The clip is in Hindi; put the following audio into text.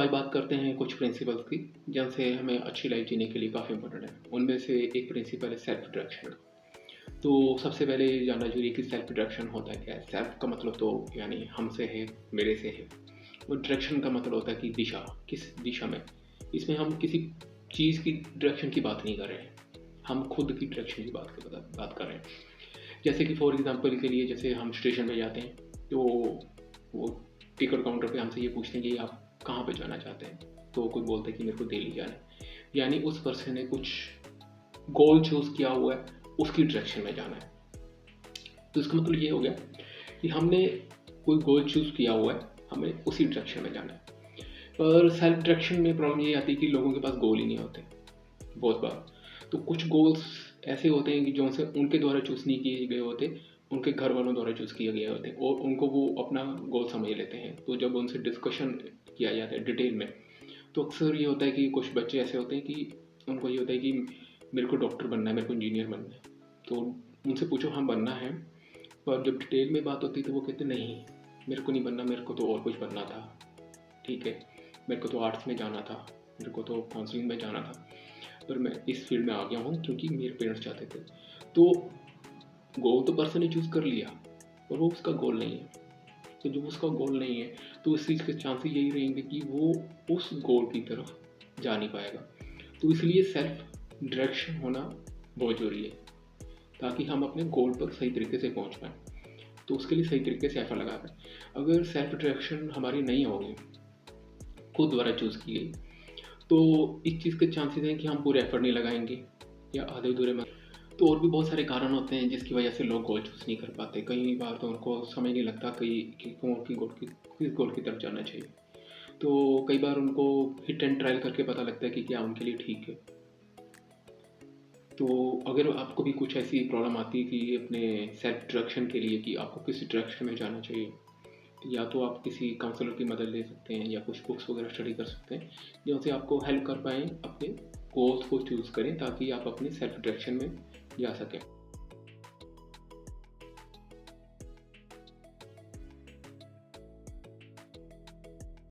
आज बात करते हैं कुछ प्रिंसिपल्स की, जिनसे हमें अच्छी लाइफ जीने के लिए काफ़ी इंपॉर्टेंट है। उनमें से एक प्रिंसिपल है सेल्फ डायरेक्शन। तो सबसे पहले जानना जरूरी है कि सेल्फ डायरेक्शन होता है क्या है। सेल्फ का मतलब तो यानी हमसे है, मेरे से है। और डायरेक्शन का मतलब होता है कि दिशा, किस दिशा में। इसमें हम किसी चीज़ की डायरेक्शन की बात नहीं कर रहे हैं, हम खुद की डायरेक्शन की बात कर रहे हैं। जैसे कि फॉर एग्जांपल के लिए, जैसे हम स्टेशन पे जाते हैं तो वो टिकट काउंटर पे हमसे ये पूछते हैं कि आप कहाँ पे जाना चाहते हैं। तो कोई बोलता है कि मेरे को दिल्ली जाना है, यानी उस पर्सन ने कुछ गोल चूज़ किया हुआ है, उसकी डायरेक्शन में जाना है। तो इसका मतलब ये हो गया कि हमने कोई गोल चूज़ किया हुआ है, हमें उसी डायरेक्शन में जाना है। पर सेल्फ डायरेक्शन में प्रॉब्लम ये आती है कि लोगों के पास गोल ही नहीं होते बहुत बार। तो कुछ गोल्स ऐसे होते हैं कि जो से उनके द्वारा चूज़ नहीं किए गए होते, उनके घर वालों द्वारा चूज़ किए गए होते हैं और उनको वो अपना गोल समझ लेते हैं। तो जब उनसे डिस्कशन किया जाता है डिटेल में, तो अक्सर ये होता है कि कुछ बच्चे ऐसे होते हैं कि उनको ये होता है कि मेरे को डॉक्टर बनना है, मेरे को इंजीनियर बनना है। तो उनसे पूछो हाँ बनना है, पर जब डिटेल में बात होती है तो वो कहते नहीं, मेरे को नहीं बनना, मेरे को तो और कुछ बनना था। ठीक है, मेरे को तो आर्ट्स में जाना था, मेरे को तो काउंसलिंग में जाना था, पर मैं इस फील्ड में आ गया हूँ क्योंकि मेरे पेरेंट्स चाहते थे। तो गोल तो पर्सन ने चूज़ कर लिया, पर वो उसका गोल नहीं है। तो जब उसका गोल नहीं है तो इस चीज़ के चांसेस यही रहेंगे कि वो उस गोल की तरफ जा नहीं पाएगा। तो इसलिए सेल्फ डायरेक्शन होना बहुत ज़रूरी है, ताकि हम अपने गोल पर सही तरीके से पहुंच पाएँ। तो उसके लिए सही तरीके से एफर्ट लगा पाएँ। अगर सेल्फ डायरेक्शन हमारी नहीं होगी, खुद द्वारा चूज़ की गई, तो इस चीज़ के चांसेस हैं कि हम पूरे एफर्ट नहीं लगाएंगे या आधे अधूरे में। तो और भी बहुत सारे कारण होते हैं जिसकी वजह से लोग गोल चूज़ नहीं कर पाते। कई बार तो उनको समझ नहीं लगता कि कौन की गोल की किस गोल की तरफ जाना चाहिए। तो कई बार उनको हिट एंड ट्रायल करके पता लगता है कि क्या उनके लिए ठीक है। तो अगर आपको भी कुछ ऐसी प्रॉब्लम आती है कि अपने सेल्फ डायरेक्शन के लिए कि आपको किस डायरेक्शन में जाना चाहिए, या तो आप किसी काउंसलर की मदद ले सकते हैं या कुछ बुक्स वगैरह स्टडी कर सकते हैं, जिनसे आपको हेल्प कर पाएँ अपने गोल्स को चूज़ करें, ताकि आप अपने सेल्फ डायरेक्शन में जा सकें।